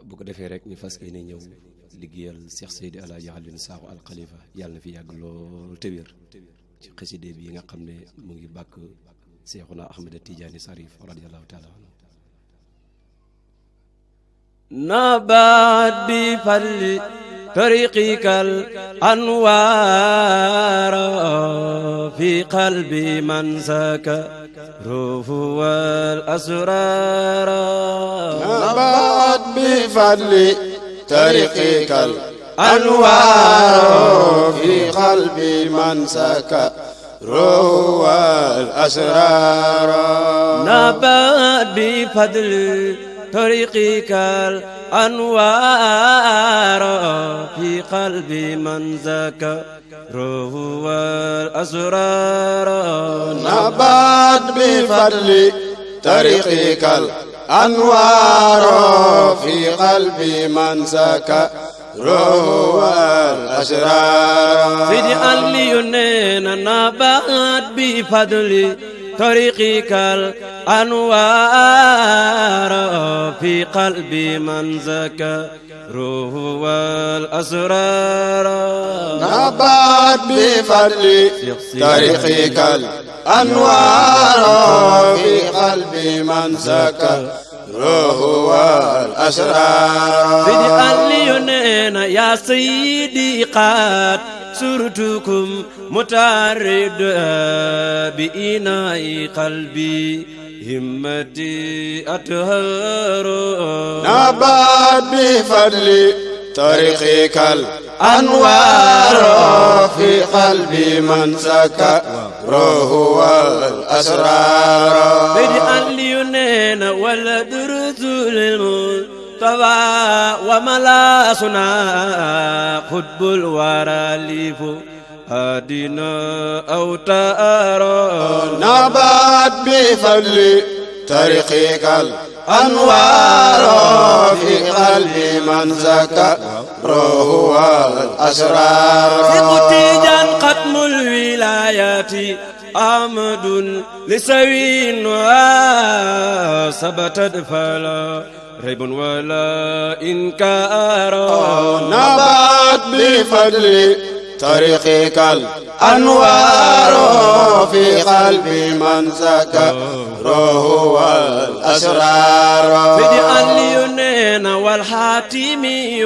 bu ko defee rek ñu fas yéene ñëw liggéeyal Cheikh Seydi Alaaji Alioune Sakho Al Khalifa yàlla na fi yàgg lool te wér ci xaside bi nga xam ne mu ngi bàkk Seexuna Ahmada Tijaani Sarif radiyallahu taala anhu nabaat bi fadli tariqikal anwaar fi qalbi man saka ruuhu wal asraar nabaat bi fadli tariqikal anwaar fi qalbi man saka ruuhu wal asraar nabaat bi fadli طريقك الأنوار في قلبي من ذكره والأسرار نبات بفضل طريقك الأنوار في قلبي من ذكره والأسرار سيدي اليونين نبات بفضل طريقك الأنوار في قلبي من ذكره والأسرار نبات بفضل طريقك الأنوار في قلبي من ذكره والأسرار سيدي اليونين يا سيدي قد سرتكم متعرض بإناء قلبي همتي أطهر نبات بفضل طريقك الأنوار في قلبي من ذكره والأسرار سيدي اليونين والدرس للمصطفى وملاسنا قطب الورى ليف هادنا أوتار نبات بفضل طريقك الأنوار في قلبي من ذكره والأسرار سقطيجا ختم الولايات أحمد لسوين وثبتت فلا ريب ولا إنكار نبات بفضل طريقك الأنوار في قلبي من ذكره والأسرار سيدي اليونين والحاتمي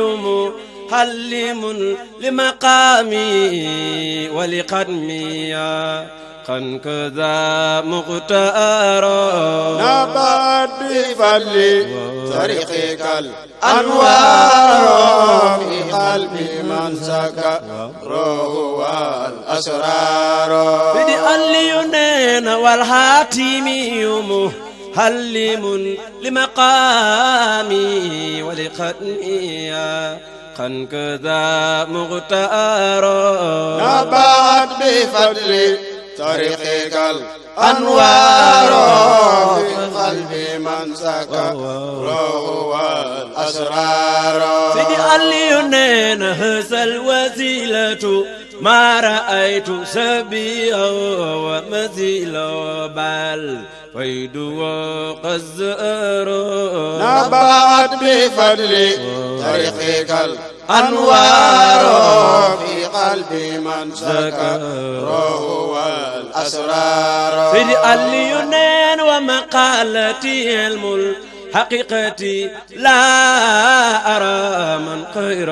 محلم لمقامي ولقدمي قن كذا مختار نبات بفضل طريقك الأنوار في قلبي من ذكره والأسرار سيدي اليونين والحاتمي محلم لمقامي ولقدمي قن كذا مختار نبات بفضل طريقك الأنوار في قلبي من ذكره والأسرار سيدي اليونين هذا الوسيلة ما رأيت سبيا ومثيلا بل فيد وقزار نبات بفضل طريقك الأنوار في قلبي من ذكره والأسرار سيدي اليونين ومقالتي الحقيقة لا أرى من خير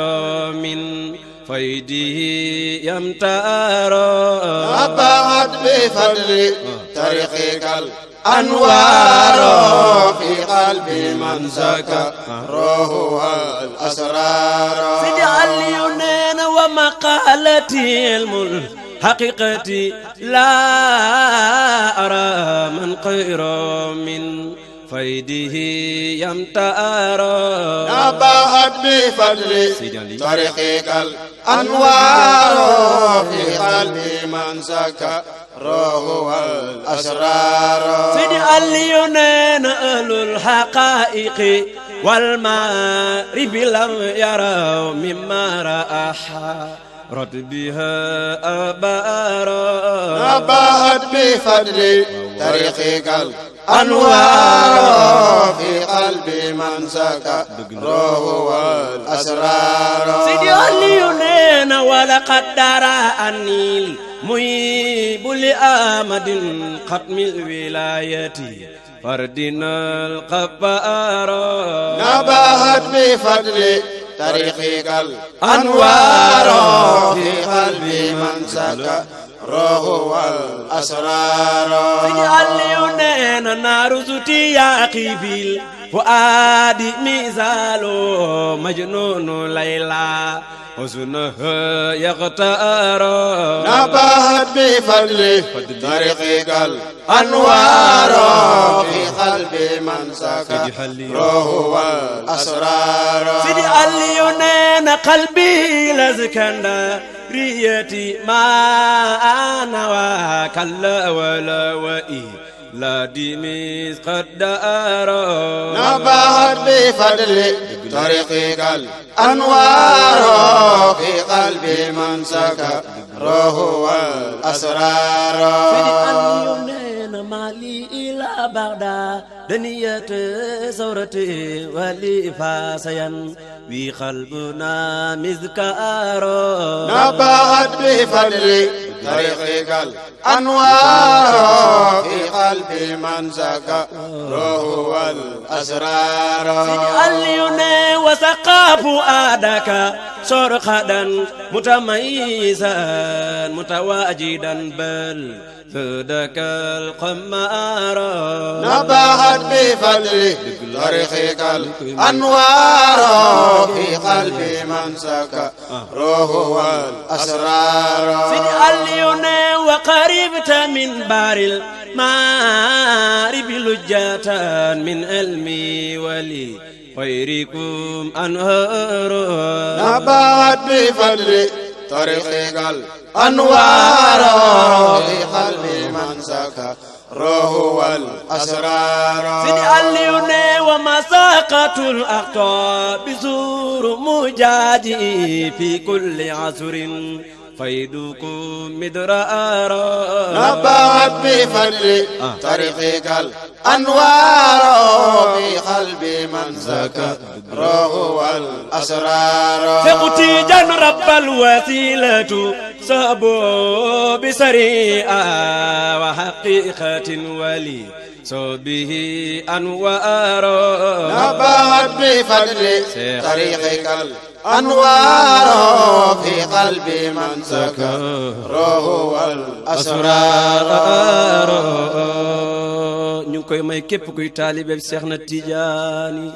من فيده يمتار نبات بفضل طريقك الأنوار في قلبي من ذكره والأسرار سيدي اليونين ومقالتي الحقيقة لا أرى من خير من فيده يمتار نبات بفضل طريقك الأنوار في قلبي من ذكره والأسرار سيدي اليونين أهل الحقائق والمعارف لم يروا مما رأى رد بها أبارا نبات بفضل طريقك أنوار في قلب من سكره والأسرار سيدي علي ولقد درى أني المهيب لآمد ختم الولاية فردنا القبار نبهت بفضل طريقك الأنوار في قلب من سكره والأسرار سيدي علي نار زتي ياقي في الفؤاد مثال مجنون ليلى حسنها يغتار نبهت بفضل طريقك الأنوار في قلب من سكره والأسرار سيدي علي قلبي لاسكندريتي ما أنا وكلا ولا وإي لا ديميس قد دار نبهت بفضل طريقك الأنوار في قلب من سكره والأسرار سيدي علي مالي إلى بغداد دنيا ثورتي ولي فاسيا في قلبنا مذكار نبهت بفضل طريقك الأنوار في قلب من سكره والأسرار سيدي علي وثقاف آدك شرقدا متميزا متواجدا بل فدك القمار نبهت بفضل طريقك الأنوار في قلب من سكره والأسرار سيدي علي وقربت من بار المعارف لجة من علمي ولي خيركم أنهار نبهت بفضل طريقك الأنوار في قلب من سكره والأسرار سيدي علي ومساقة الأخطاء بزور مجاجي في كل عصر فيدكم مدرار نبهت بفضل طريقك الأنوار في قلب من سكره والأسرار سقطي جن رب الوسيلة سابو بسريعة وحقيقة ولي صوبه أنوار نبهت بفضل طريقك الأنوار في قلب من سكره والأسرار ñu koy may képp kuy taalibe Seex na Tijaani